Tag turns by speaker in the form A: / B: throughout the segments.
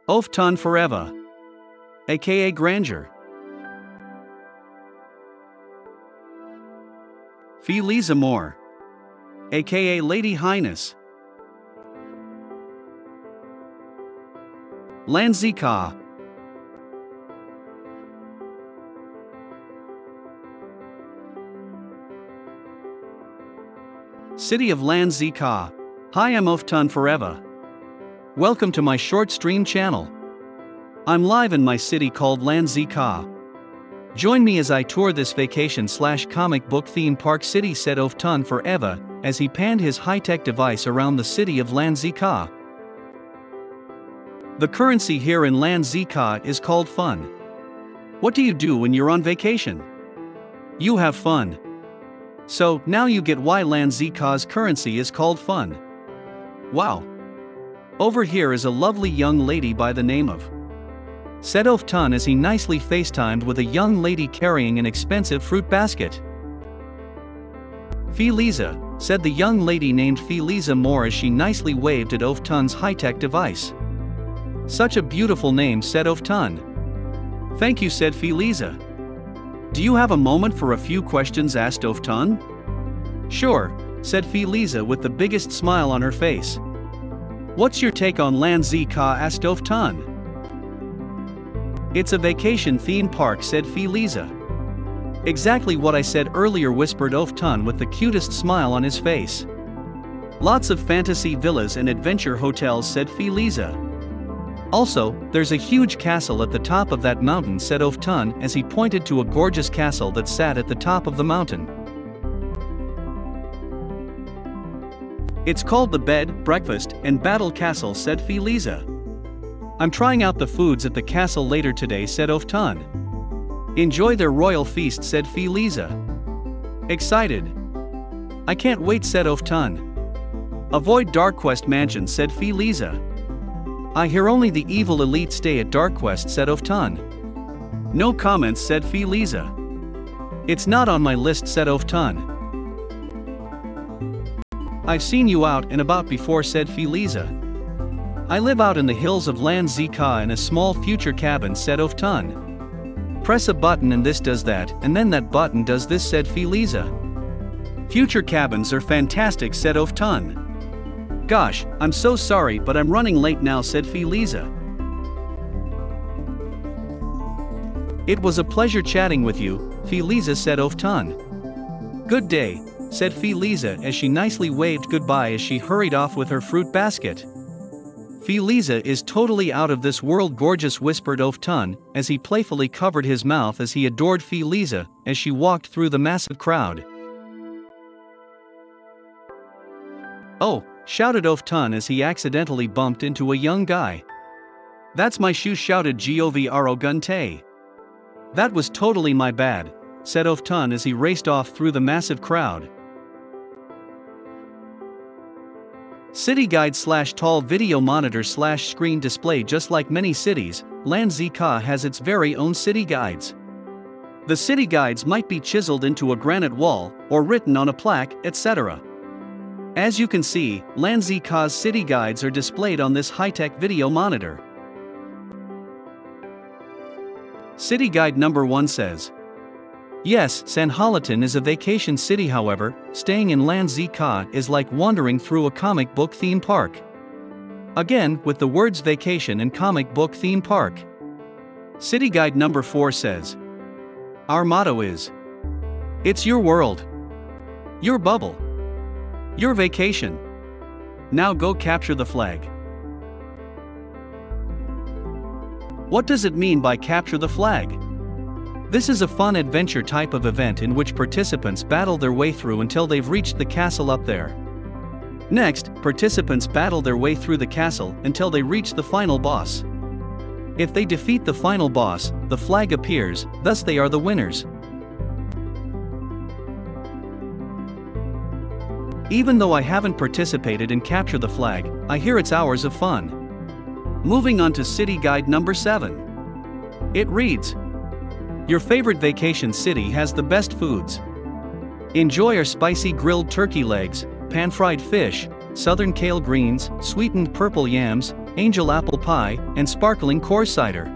A: Oaff Ton Forevah, aka Grandeur. Fe'Leza Moore, aka Lady Highness. Lanzyka. City of Lanzyka. Hi, I'm Oaff Ton Forevah. Welcome to my short stream channel. I'm live in my city called Lanzyka. Join me as I tour this vacation/comic book theme park city set Oaff Ton Forevah as he panned his high-tech device around the city of Lanzyka. The currency here in Lanzyka is called fun. What do you do when you're on vacation? You have fun. So, now you get why Lanzyka's currency is called fun. Wow. Over here is a lovely young lady by the name of said Oaff Ton as he nicely FaceTimed with a young lady carrying an expensive fruit basket. Fe'Leza, said the young lady named Fe'Leza Moore as she nicely waved at Oaff Ton's high-tech device. Such a beautiful name, said Oaff Ton. Thank you, said Fe'Leza. Do you have a moment for a few questions, asked Oaff Ton. Sure, said Fe'Leza with the biggest smile on her face. What's your take on Lanzyka, asked Oaff Ton. It's a vacation theme park, said Fe'Leza. Exactly what I said earlier, whispered Oaff Ton with the cutest smile on his face. Lots of fantasy villas and adventure hotels, said Fe'Leza. Also, there's a huge castle at the top of that mountain, said Oaff Ton as he pointed to a gorgeous castle that sat at the top of the mountain. It's called the Bed, Breakfast, and Battle Castle, said Fe'Leza. I'm trying out the foods at the castle later today, said Oaff Ton. Enjoy their royal feast, said Fe'Leza. Excited. I can't wait, said Oaff Ton. Avoid Dark Quest Mansion, said Fe'Leza. I hear only the evil elite stay at Dark Quest, said Oaff Ton. No comments, said Fe'Leza. It's not on my list, said Oaff Ton. I've seen you out and about before, said Fe'Leza. I live out in the hills of Lanzyka in a small future cabin, said Oaff Ton. Press a button and this does that, and then that button does this, said Fe'Leza. Future cabins are fantastic, said Oaff Ton. Gosh, I'm so sorry, but I'm running late now, said Fe'Leza. It was a pleasure chatting with you, Fe'Leza, said Oaff Ton. Good day, said Fe'Leza as she nicely waved goodbye as she hurried off with her fruit basket. Fe'Leza is totally out of this world, gorgeous, whispered Oaff Ton as he playfully covered his mouth as he adored Fe'Leza as she walked through the massive crowd. Oh, shouted Oaff Ton as he accidentally bumped into a young guy. That's my shoe, shouted Gov Arrogante. That was totally my bad, said Oaff Ton as he raced off through the massive crowd. City guide/tall video monitor/screen display. Just like many cities, Lanzyka has its very own city guides. The city guides might be chiseled into a granite wall or written on a plaque, etc. As you can see, Lanzyka's city guides are displayed on this high-tech video monitor. City guide number 1 says, yes, Sanhalatin is a vacation city, however, staying in Lanzyka is like wandering through a comic book theme park. Again, with the words vacation and comic book theme park. City guide number 4 says, our motto is, it's your world, your bubble, your vacation. Now go capture the flag. What does it mean by capture the flag? This is a fun adventure type of event in which participants battle their way through until they've reached the castle up there. Next, participants battle their way through the castle until they reach the final boss. If they defeat the final boss, the flag appears, thus they are the winners. Even though I haven't participated in Capture the Flag, I hear it's hours of fun. Moving on to city guide number 7. It reads, your favorite vacation city has the best foods. Enjoy our spicy grilled turkey legs, pan-fried fish, southern kale greens, sweetened purple yams, angel apple pie, and sparkling core cider.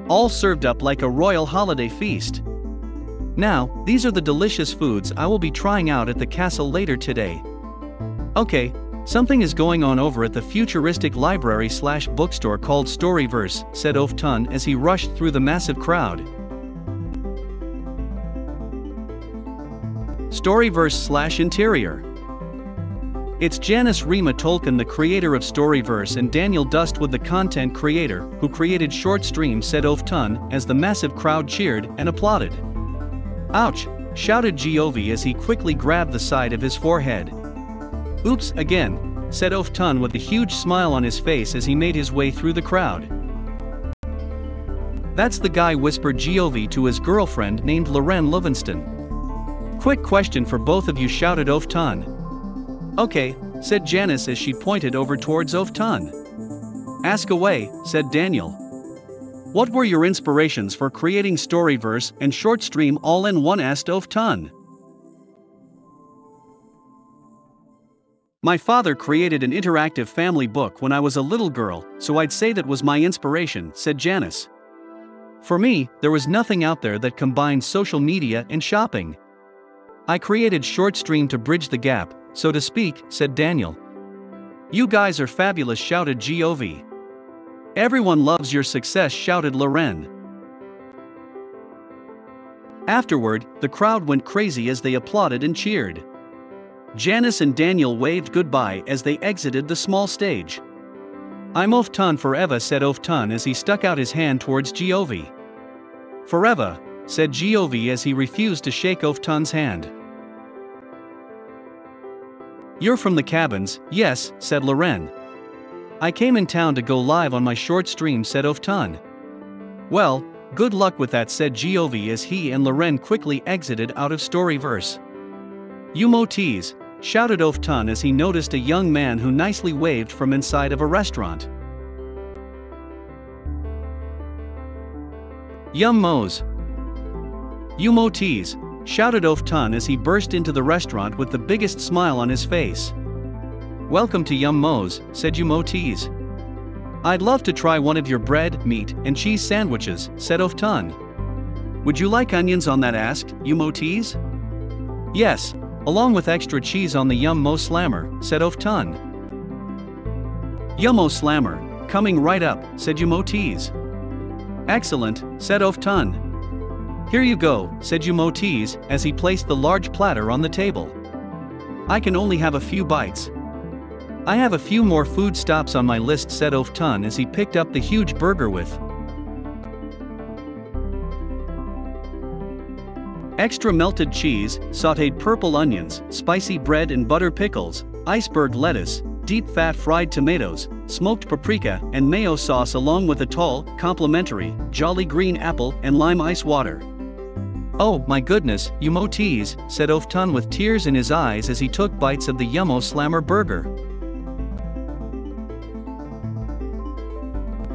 A: All served up like a royal holiday feast. Now, these are the delicious foods I will be trying out at the castle later today. Okay, something is going on over at the Futuristic library/bookstore called Storyverse, said Oaff Ton as he rushed through the massive crowd. Storyverse/interior. It's Janice Rima Tolkien, the creator of Storyverse, and Daniel Dustwood, the content creator, who created short streams, said Oaff Ton as the massive crowd cheered and applauded. Ouch! Shouted Giove as he quickly grabbed the side of his forehead. Oops, again, said Oaff Ton with a huge smile on his face as he made his way through the crowd. That's the guy, whispered Giove to his girlfriend named Loren Livingston. Quick question for both of you, shouted Oaff Ton. Okay, said Janice as she pointed over towards Oaff Ton. Ask away, said Daniel. What were your inspirations for creating Storyverse and short stream all in one, asked Oaff Ton. My father created an interactive family book when I was a little girl, so I'd say that was my inspiration, said Janice. For me, there was nothing out there that combined social media and shopping. I created short stream to bridge the gap, so to speak, said Daniel. You guys are fabulous, shouted Giove. Everyone loves your success, shouted Loren. Afterward, the crowd went crazy as they applauded and cheered. Janice and Daniel waved goodbye as they exited the small stage. I'm Oaff Ton Forevah, said Oaff Ton as he stuck out his hand towards Giove. Forevah, said Giove as he refused to shake Oaff Ton's hand. You're from the cabins, yes, said Loren. I came in town to go live on my short stream, said Oaff Ton. Well, good luck with that, said Giove as he and Loren quickly exited out of Storyverse. Yummo tease, shouted Oaff Ton as he noticed a young man who nicely waved from inside of a restaurant. Yummo's. Yummo tease, shouted Oaff Ton as he burst into the restaurant with the biggest smile on his face. Welcome to Yummo's, said Yummo tease. I'd love to try one of your bread, meat, and cheese sandwiches, said Oaff Ton. Would you like onions on that, asked Yummo tease. Yes, along with extra cheese on the Yummo slammer, said Oaff Ton. Yummo slammer, coming right up, said Yummo tease. Excellent, said Oaff Ton. Here you go, said Yummo tease as he placed the large platter on the table. I can only have a few bites. I have a few more food stops on my list, said Oaff Ton as he picked up the huge burger with extra melted cheese, sautéed purple onions, spicy bread and butter pickles, iceberg lettuce, deep fat fried tomatoes, smoked paprika and mayo sauce, along with a tall, complimentary, jolly green apple and lime ice water. Oh my goodness, Yummo tease, said Oaff Ton with tears in his eyes as he took bites of the Yummo Slammer burger.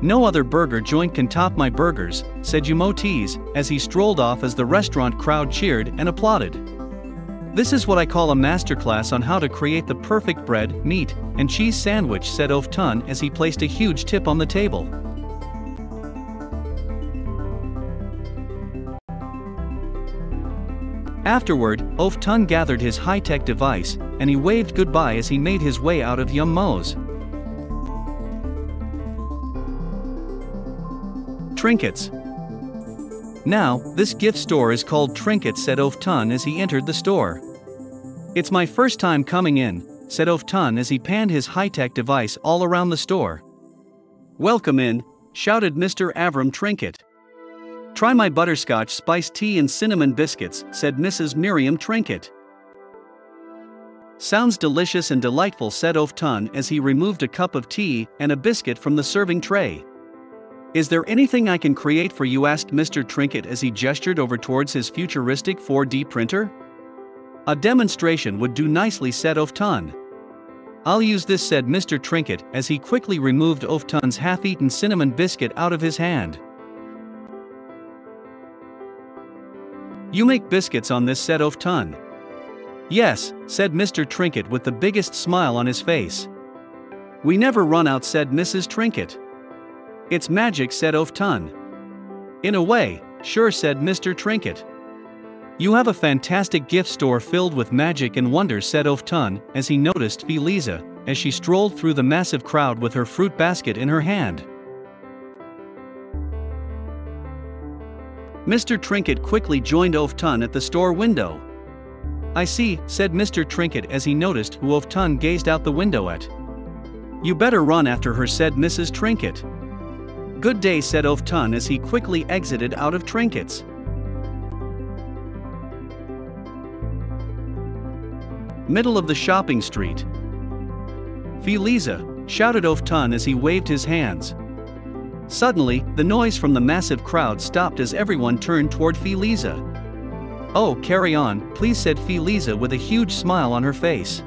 A: No other burger joint can top my burgers, said Yummo tease as he strolled off as the restaurant crowd cheered and applauded. This is what I call a masterclass on how to create the perfect bread, meat, and cheese sandwich, said Oaff Ton as he placed a huge tip on the table. Afterward, Oaff Ton gathered his high-tech device, and he waved goodbye as he made his way out of Yummo's. Trinkets. Now, this gift store is called Trinket, said Oaff Ton as he entered the store. It's my first time coming in, said Oaff Ton as he panned his high-tech device all around the store. Welcome in, shouted Mr. Avram Trinket. Try my butterscotch spiced tea and cinnamon biscuits, said Mrs. Miriam Trinket. Sounds delicious and delightful, said Oaff Ton as he removed a cup of tea and a biscuit from the serving tray. Is there anything I can create for you, asked Mr. Trinket as he gestured over towards his futuristic 4D printer. A demonstration would do nicely, said Oaff Ton. I'll use this, said Mr. Trinket as he quickly removed Oaff Ton's half-eaten cinnamon biscuit out of his hand. You make biscuits on this, said Oaff Ton. Yes, said Mr. Trinket with the biggest smile on his face. We never run out, said Mrs. Trinket. It's magic, said Oaff Ton. In a way, sure, said Mr. Trinket. You have a fantastic gift store filled with magic and wonders, said Oaff Ton, as he noticed Fe'Leza, as she strolled through the massive crowd with her fruit basket in her hand. Mr. Trinket quickly joined Oaff Ton at the store window. I see, said Mr. Trinket as he noticed who Oaff Ton gazed out the window at. You better run after her, said Mrs. Trinket. Good day, said Oaff Ton as he quickly exited out of Trinket's. Middle of the shopping street. Fe'Leza, shouted Oaff Ton as he waved his hands. Suddenly, the noise from the massive crowd stopped as everyone turned toward Fe'Leza. Oh, carry on, please, said Fe'Leza with a huge smile on her face.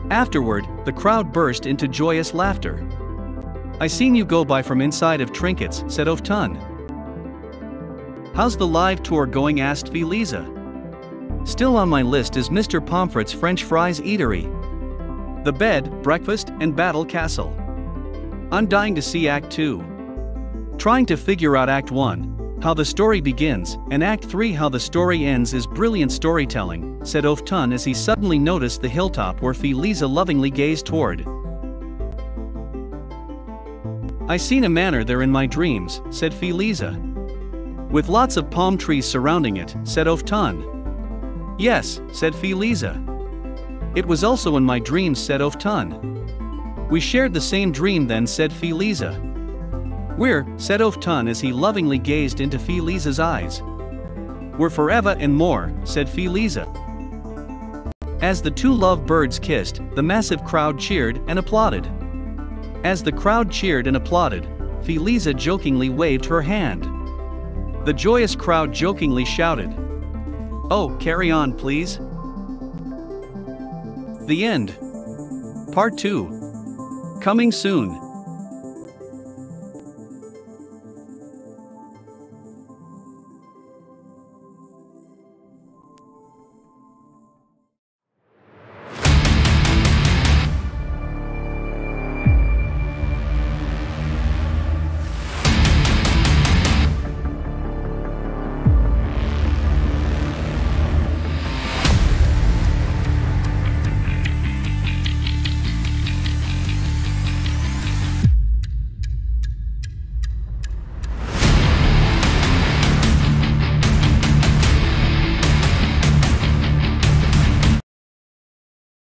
A: Afterward, the crowd burst into joyous laughter. I seen you go by from inside of Trinkets, said Oaff Ton. How's the live tour going, asked Fe'Leza. Still on my list is Mr. Pomfret's French Fries Eatery, the Bed, Breakfast, and Battle Castle. I'm dying to see Act 2. Trying to figure out Act 1, how the story begins, and Act 3 how the story ends is brilliant storytelling, said Oaff Ton as he suddenly noticed the hilltop where Fe'Leza lovingly gazed toward. I seen a manor there in my dreams, said Fe'Leza. With lots of palm trees surrounding it, said Oaff Ton. Yes, said Fe'Leza. It was also in my dreams, said Oaff Ton. We shared the same dream then, said Fe'Leza. We're, said Oaff Ton as he lovingly gazed into Fe'Leza's eyes. We're Forevah and more, said Fe'Leza. As the two lovebirds kissed, the massive crowd cheered and applauded. As the crowd cheered and applauded, Fe'Leza jokingly waved her hand. The joyous crowd jokingly shouted, "Oh, carry on, please." The end. Part 2. Coming soon.